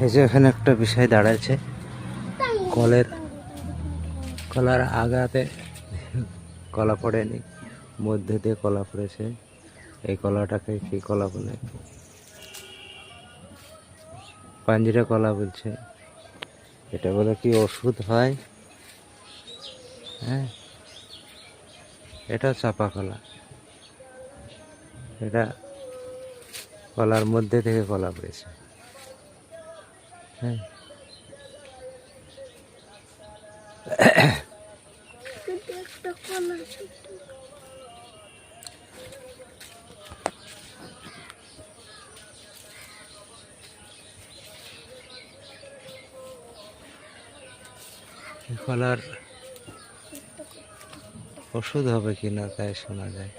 এই যে এখানে একটা বিষয় দাঁড়াচ্ছে, কলার আগাতে কলা পড়েনি, মধ্যে দিয়ে কলা পড়েছে। এই কলাটাকে কি কলা বলে? পাঞ্জিরা কলা বলছে। এটা বলে কি ওষুধ হয়? হ্যাঁ, এটা চাপা কলা। এটা কলার মধ্যে থেকে কলা পড়েছে। হ্যাঁ, কলার ওষুধ হবে কিনা তাই শোনা যায়।